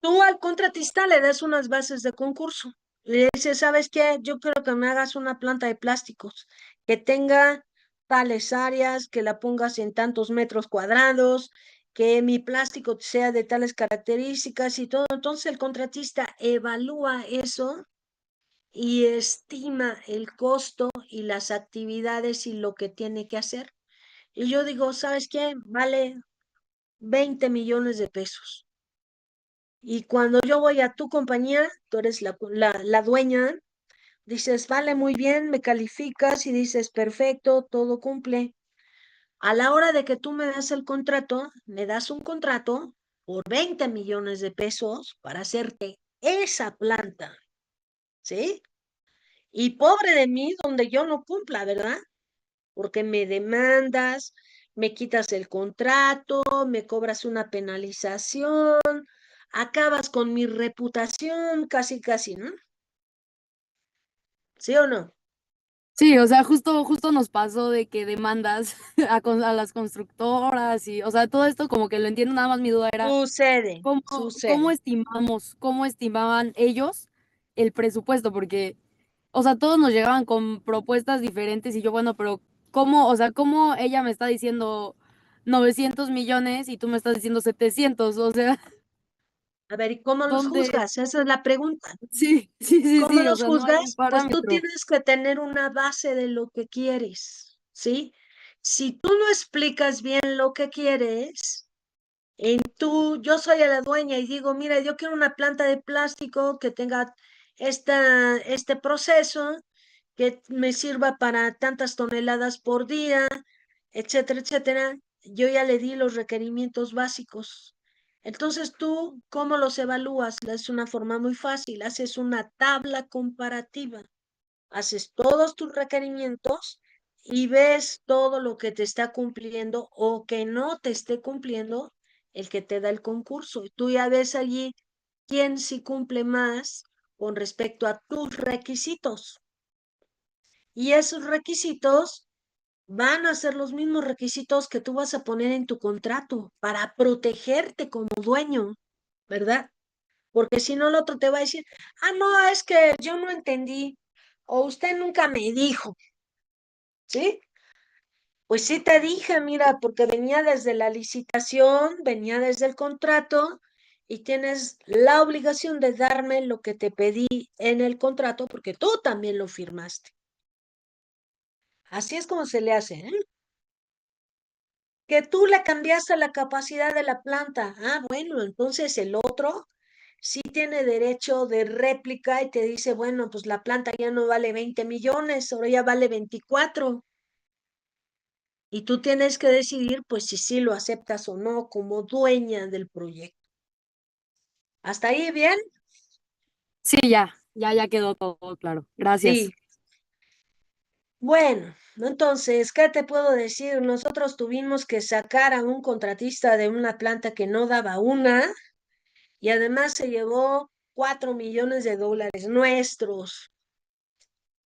tú al contratista le das unas bases de concurso. Le dices, ¿sabes qué? Yo quiero que me hagas una planta de plásticos, que tenga tales áreas, que la pongas en tantos metros cuadrados, que mi plástico sea de tales características y todo. Entonces el contratista evalúa eso y estima el costo y las actividades y lo que tiene que hacer. Y yo digo, ¿sabes qué? Vale 20 millones de pesos. Y cuando yo voy a tu compañía, tú eres la dueña, dices, vale, muy bien, me calificas y dices, perfecto, todo cumple. A la hora de que tú me das el contrato, me das un contrato por 20 millones de pesos para hacerte esa planta, ¿sí? Y pobre de mí donde yo no cumpla, ¿verdad? Porque me demandas, me quitas el contrato, me cobras una penalización, acabas con mi reputación, casi, casi, ¿no? ¿Sí o no? Sí, o sea, justo nos pasó de que demandas a las constructoras y, o sea, todo esto como que lo entiendo, nada más mi duda era Sucede, cómo, sucede. cómo estimaban ellos el presupuesto, porque, o sea, todos nos llegaban con propuestas diferentes y yo, bueno, pero ¿cómo, o sea, cómo ella me está diciendo 900 millones y tú me estás diciendo 700? O sea, A ver, ¿y cómo los ¿dónde? juzgas? Esa es la pregunta. ¿Cómo Sí, o los sea, no hay un juzgas? Pues tú parámetro. tienes que tener una base de lo que quieres, ¿sí? Si tú no explicas bien lo que quieres, yo soy la dueña y digo, mira, yo quiero una planta de plástico que tenga este proceso, que me sirva para tantas toneladas por día, etcétera, etcétera. Yo ya le di los requerimientos básicos. Entonces tú, ¿cómo los evalúas? Es una forma muy fácil, haces una tabla comparativa, haces todos tus requerimientos y ves todo lo que te está cumpliendo o que no te esté cumpliendo el que te da el concurso. Y tú ya ves allí quién sí cumple más con respecto a tus requisitos. Y esos requisitos van a ser los mismos requisitos que tú vas a poner en tu contrato para protegerte como dueño, ¿verdad? Porque si no, el otro te va a decir, ah, no, es que yo no entendí, o usted nunca me dijo, ¿sí? Pues sí te dije, mira, porque venía desde la licitación, venía desde el contrato, y tienes la obligación de darme lo que te pedí en el contrato, porque tú también lo firmaste. Así es como se le hace, ¿eh? Que tú le cambiaste la capacidad de la planta. Ah, bueno, entonces el otro sí tiene derecho de réplica y te dice, bueno, pues la planta ya no vale 20 millones, ahora ya vale 24. Y tú tienes que decidir, pues, si sí lo aceptas o no como dueña del proyecto. ¿Hasta ahí bien? Sí, ya quedó todo claro. Gracias. Sí. Bueno, entonces, ¿qué te puedo decir? Nosotros tuvimos que sacar a un contratista de una planta que no daba una, y además se llevó 4 millones de dólares nuestros.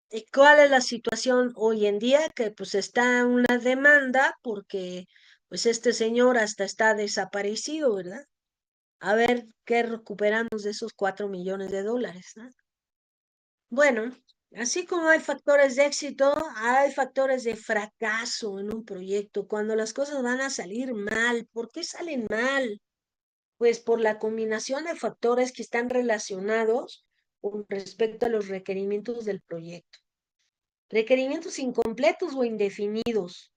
¿Y cuál es la situación hoy en día? Que pues está una demanda porque pues este señor hasta está desaparecido, ¿verdad? A ver qué recuperamos de esos 4 millones de dólares, ¿no? Bueno, así como hay factores de éxito, hay factores de fracaso en un proyecto. Cuando las cosas van a salir mal, ¿por qué salen mal? Pues por la combinación de factores que están relacionados con respecto a los requerimientos del proyecto. Requerimientos incompletos o indefinidos.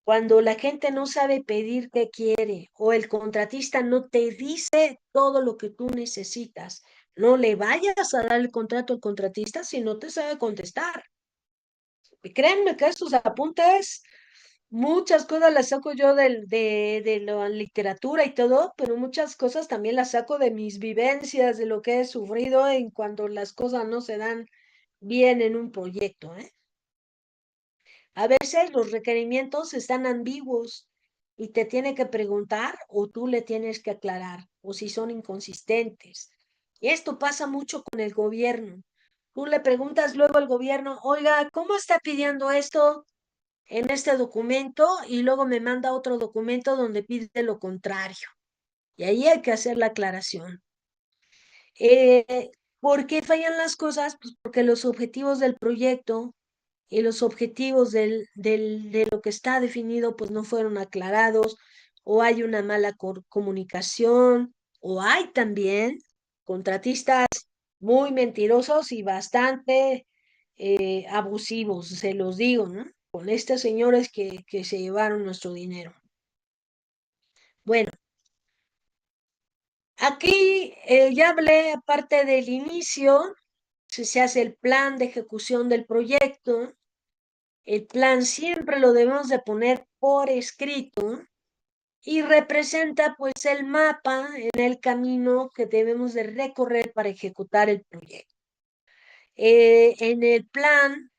Cuando la gente no sabe pedir qué quiere o el contratista no te dice todo lo que tú necesitas, no le vayas a dar el contrato al contratista si no te sabe contestar. Y créanme que estos apuntes, muchas cosas las saco yo de la literatura y todo, pero muchas cosas también las saco de mis vivencias, de lo que he sufrido en cuando las cosas no se dan bien en un proyecto, ¿eh? A veces los requerimientos están ambiguos y te tiene que preguntar o tú le tienes que aclarar o si son inconsistentes. Y esto pasa mucho con el gobierno. Tú le preguntas luego al gobierno, oiga, ¿cómo está pidiendo esto en este documento? Y luego me manda otro documento donde pide lo contrario. Y ahí hay que hacer la aclaración. ¿Por qué fallan las cosas? Pues porque los objetivos del proyecto y los objetivos de lo que está definido pues no fueron aclarados, o hay una mala comunicación, o hay también contratistas muy mentirosos y bastante abusivos, se los digo, ¿no? Con estos señores que se llevaron nuestro dinero. Bueno, aquí ya hablé aparte del inicio, si se hace el plan de ejecución del proyecto. El plan siempre lo debemos de poner por escrito y representa pues el mapa en el camino que debemos de recorrer para ejecutar el proyecto. En el plan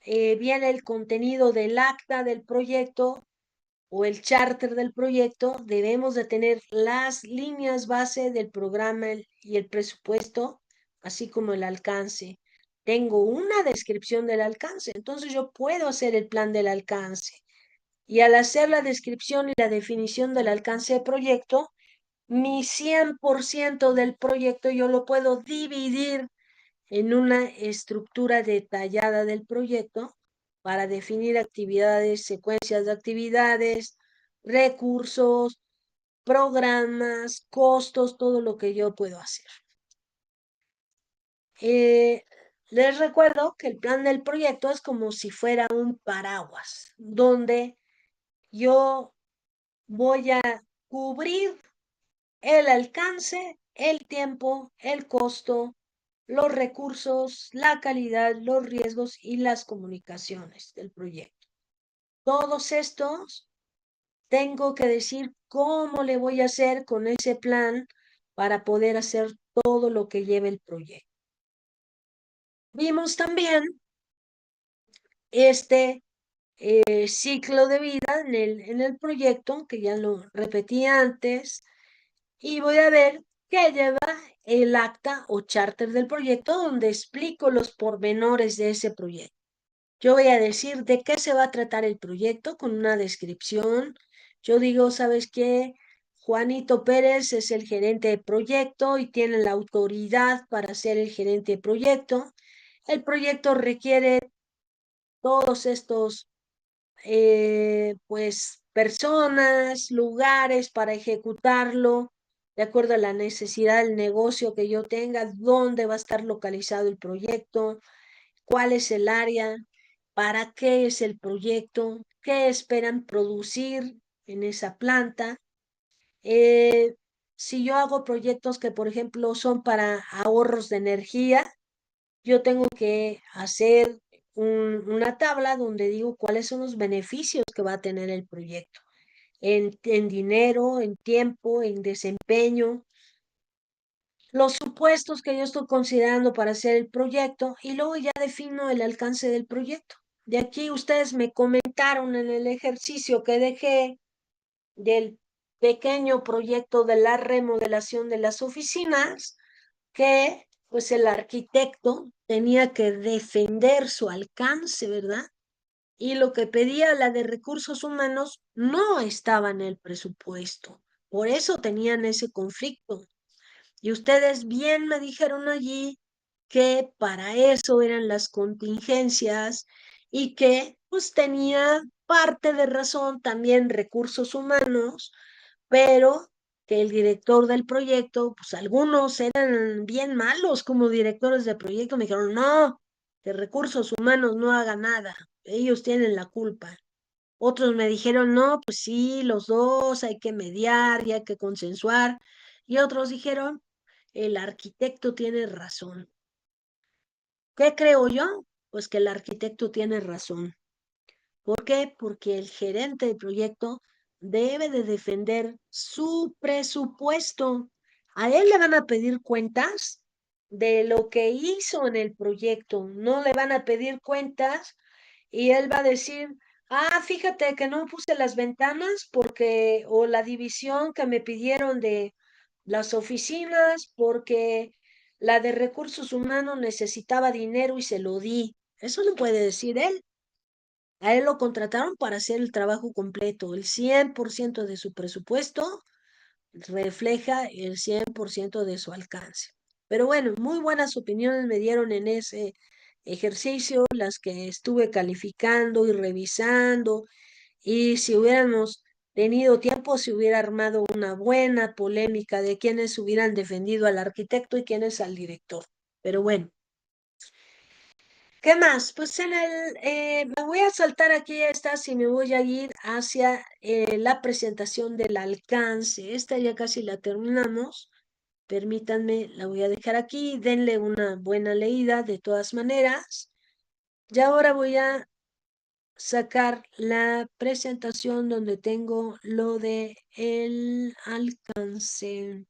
viene el contenido del acta del proyecto o el charter del proyecto. Debemos de tener las líneas base del programa y el presupuesto, así como el alcance. Tengo una descripción del alcance, entonces yo puedo hacer el plan del alcance. Y al hacer la descripción y la definición del alcance de proyecto, mi 100% del proyecto yo lo puedo dividir en una estructura detallada del proyecto para definir actividades, secuencias de actividades, recursos, programas, costos, todo lo que yo puedo hacer. Les recuerdo que el plan del proyecto es como si fuera un paraguas, donde yo voy a cubrir el alcance, el tiempo, el costo, los recursos, la calidad, los riesgos y las comunicaciones del proyecto. Todos estos tengo que decir cómo le voy a hacer con ese plan para poder hacer todo lo que lleve el proyecto. Vimos también este ciclo de vida en el proyecto, que ya lo repetí antes, y voy a ver qué lleva el acta o charter del proyecto, donde explico los pormenores de ese proyecto. Yo voy a decir de qué se va a tratar el proyecto con una descripción. Yo digo, ¿sabes qué? Juanito Pérez es el gerente de proyecto y tiene la autoridad para ser el gerente de proyecto. El proyecto requiere todos estos, pues, personas, lugares para ejecutarlo, de acuerdo a la necesidad del negocio que yo tenga, dónde va a estar localizado el proyecto, cuál es el área, para qué es el proyecto, qué esperan producir en esa planta. Eh, si yo hago proyectos que, por ejemplo, son para ahorros de energía, yo tengo que hacer una tabla donde digo cuáles son los beneficios que va a tener el proyecto en dinero, en tiempo, en desempeño, los supuestos que yo estoy considerando para hacer el proyecto y luego ya defino el alcance del proyecto. De aquí ustedes me comentaron en el ejercicio que dejé del pequeño proyecto de la remodelación de las oficinas, que pues el arquitecto tenía que defender su alcance, ¿verdad? Y lo que pedía la de recursos humanos no estaba en el presupuesto. Por eso tenían ese conflicto. Y ustedes bien me dijeron allí que para eso eran las contingencias y que pues tenía parte de razón también recursos humanos, pero que el director del proyecto, pues algunos eran bien malos como directores de proyecto, me dijeron, no, que recursos humanos no haga nada, ellos tienen la culpa. Otros me dijeron, no, pues sí, los dos hay que mediar y hay que consensuar. Y otros dijeron, el arquitecto tiene razón. ¿Qué creo yo? Pues que el arquitecto tiene razón. ¿Por qué? Porque el gerente del proyecto debe de defender su presupuesto. A él le van a pedir cuentas de lo que hizo en el proyecto. No le van a pedir cuentas y él va a decir, ah, fíjate que no puse las ventanas porque, o la división que me pidieron de las oficinas porque la de recursos humanos necesitaba dinero y se lo di. Eso no puede decir él. A él lo contrataron para hacer el trabajo completo. El 100% de su presupuesto refleja el 100% de su alcance. Pero bueno, muy buenas opiniones me dieron en ese ejercicio, las que estuve calificando y revisando. Y si hubiéramos tenido tiempo, se hubiera armado una buena polémica de quiénes hubieran defendido al arquitecto y quiénes al director. Pero bueno. ¿Qué más? Pues me voy a saltar aquí estas y me voy a ir hacia la presentación del alcance. Esta ya casi la terminamos. Permítanme, la voy a dejar aquí. Denle una buena leída de todas maneras. Y ahora voy a sacar la presentación donde tengo lo de el alcance.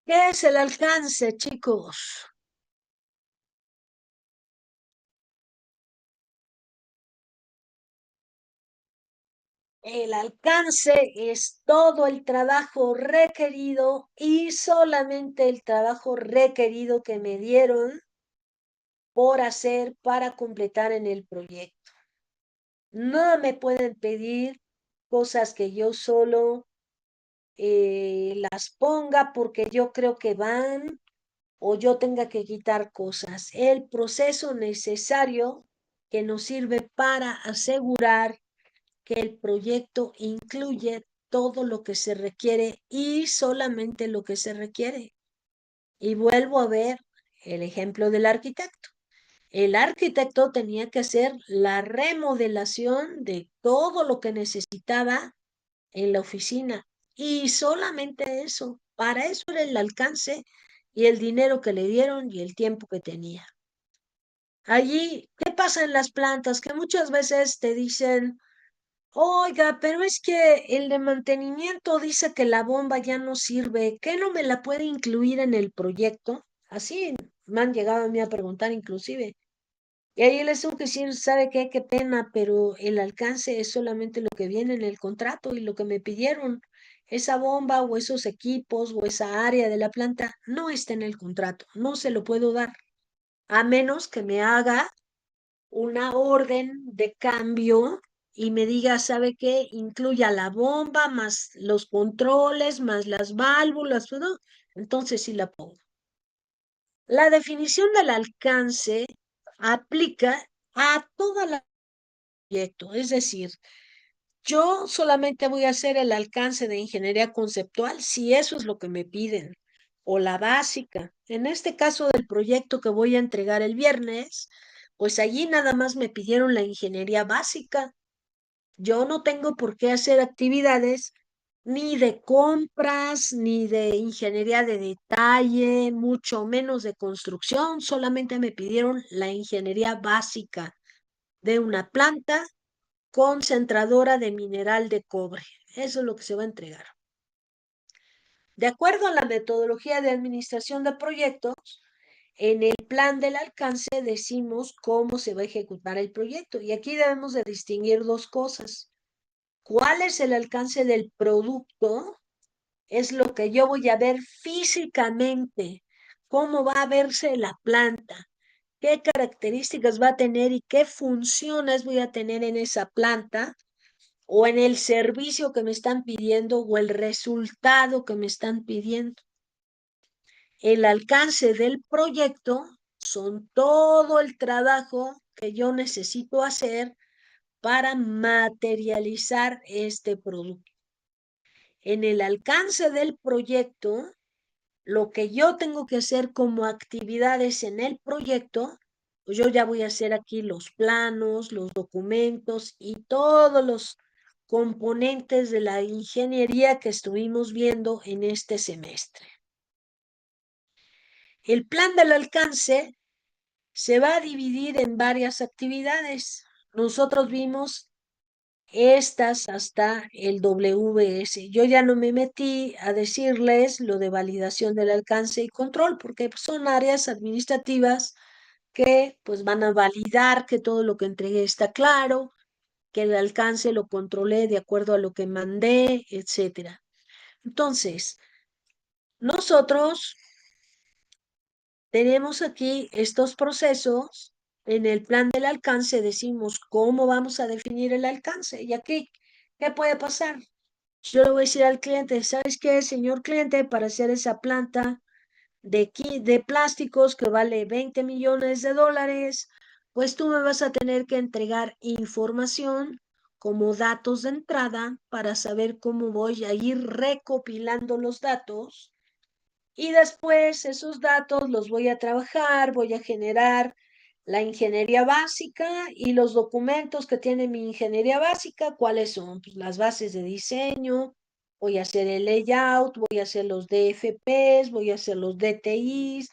¿Qué es el alcance, chicos? El alcance es todo el trabajo requerido y solamente el trabajo requerido que me dieron por hacer para completar en el proyecto. No me pueden pedir cosas que yo solo las ponga porque yo creo que van o yo tenga que quitar cosas. El proceso necesario que nos sirve para asegurar que el proyecto incluye todo lo que se requiere y solamente lo que se requiere. Y vuelvo a ver el ejemplo del arquitecto. El arquitecto tenía que hacer la remodelación de todo lo que necesitaba en la oficina y solamente eso. Para eso era el alcance y el dinero que le dieron y el tiempo que tenía. Allí, ¿qué pasa en las plantas? Que muchas veces te dicen, oiga, pero es que el de mantenimiento dice que la bomba ya no sirve, ¿qué no me la puede incluir en el proyecto? Así me han llegado a mí a preguntar inclusive. Y ahí les tengo que decir, ¿sabe qué? Qué pena, pero el alcance es solamente lo que viene en el contrato y lo que me pidieron. esa bomba o esos equipos o esa área de la planta no está en el contrato, no se lo puedo dar, a menos que me haga una orden de cambio y me diga, ¿sabe qué? Incluya la bomba, más los controles, más las válvulas, todo. Entonces sí la pongo. La definición del alcance aplica a todo el proyecto, es decir, yo solamente voy a hacer el alcance de ingeniería conceptual si eso es lo que me piden, o la básica. En este caso del proyecto que voy a entregar el viernes, pues allí nada más me pidieron la ingeniería básica. Yo no tengo por qué hacer actividades ni de compras, ni de ingeniería de detalle, mucho menos de construcción. Solamente me pidieron la ingeniería básica de una planta concentradora de mineral de cobre. Eso es lo que se va a entregar. De acuerdo a la metodología de administración de proyectos, en el plan del alcance decimos cómo se va a ejecutar el proyecto. Y aquí debemos de distinguir dos cosas. ¿Cuál es el alcance del producto? Es lo que yo voy a ver físicamente, cómo va a verse la planta, qué características va a tener y qué funciones voy a tener en esa planta o en el servicio que me están pidiendo o el resultado que me están pidiendo. El alcance del proyecto son todo el trabajo que yo necesito hacer para materializar este producto. En el alcance del proyecto, lo que yo tengo que hacer como actividades en el proyecto, pues yo ya voy a hacer aquí los planos, los documentos y todos los componentes de la ingeniería que estuvimos viendo en este semestre. El plan del alcance se va a dividir en varias actividades. Nosotros vimos estas hasta el WS. Yo ya no me metí a decirles lo de validación del alcance y control, porque son áreas administrativas que pues van a validar que todo lo que entregué está claro, que el alcance lo controlé de acuerdo a lo que mandé, etcétera. Entonces, nosotros tenemos aquí estos procesos. En el plan del alcance decimos cómo vamos a definir el alcance. Y aquí, ¿qué puede pasar? Yo le voy a decir al cliente, ¿sabes qué, señor cliente? Para hacer esa planta de plásticos que vale 20 millones de dólares, pues tú me vas a tener que entregar información como datos de entrada para saber cómo voy a ir recopilando los datos y después esos datos los voy a trabajar, voy a generar la ingeniería básica y los documentos que tiene mi ingeniería básica, ¿cuáles son? Pues las bases de diseño, voy a hacer el layout, voy a hacer los DFPs, voy a hacer los DTIs,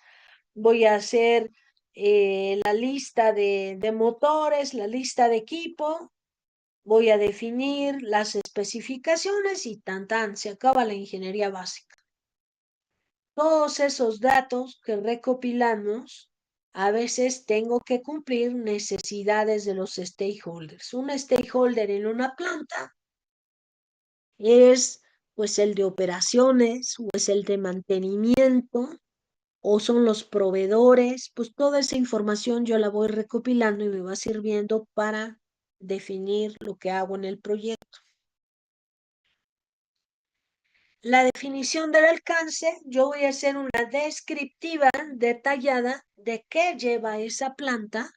voy a hacer la lista de motores, la lista de equipo, voy a definir las especificaciones y tan, se acaba la ingeniería básica. Todos esos datos que recopilamos, a veces tengo que cumplir necesidades de los stakeholders. Un stakeholder en una planta es pues el de operaciones o es el de mantenimiento o son los proveedores, pues toda esa información yo la voy recopilando y me va sirviendo para definir lo que hago en el proyecto. La definición del alcance, yo voy a hacer una descriptiva detallada de qué lleva esa planta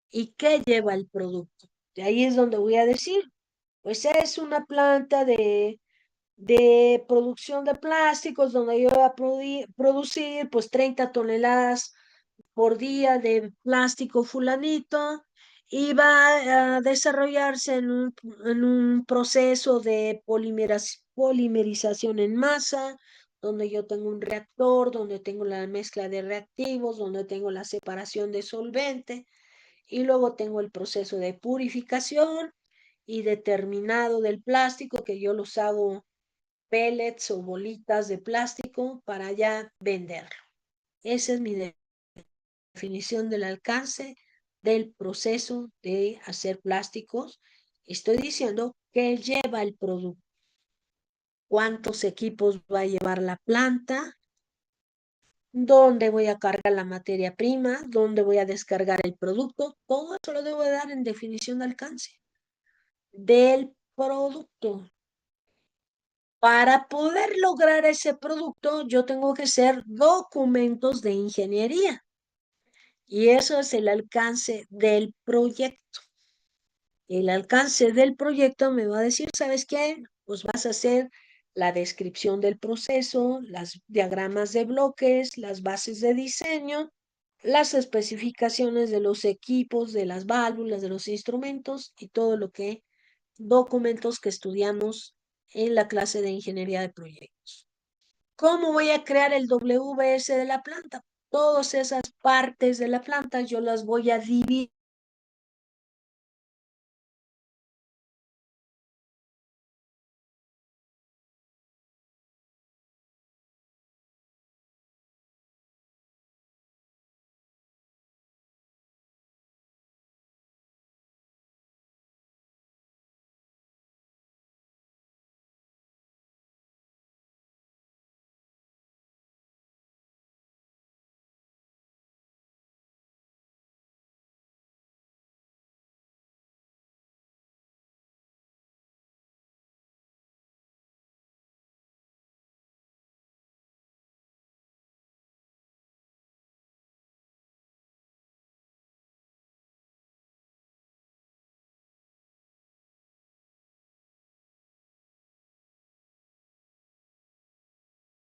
y qué lleva el producto. De ahí es donde voy a decir, pues es una planta de producción de plásticos donde yo voy a producir pues 30 toneladas por día de plástico fulanito y va a desarrollarse en un proceso de polimerización en masa, donde yo tengo un reactor, donde tengo la mezcla de reactivos, donde tengo la separación de solvente y luego tengo el proceso de purificación y determinado del plástico que yo los hago pellets o bolitas de plástico para ya venderlo. Esa es mi definición del alcance del proceso de hacer plásticos. Estoy diciendo que lleva el producto. cuántos equipos va a llevar la planta, dónde voy a cargar la materia prima, dónde voy a descargar el producto. Todo eso lo debo de dar en definición de alcance del producto. Para poder lograr ese producto, yo tengo que hacer documentos de ingeniería. Y eso es el alcance del proyecto. El alcance del proyecto me va a decir, ¿sabes qué? Pues vas a hacer la descripción del proceso, las diagramas de bloques, las bases de diseño, las especificaciones de los equipos, de las válvulas, de los instrumentos y todo lo que documentos que estudiamos en la clase de ingeniería de proyectos. ¿Cómo voy a crear el WBS de la planta? Todas esas partes de la planta yo las voy a dividir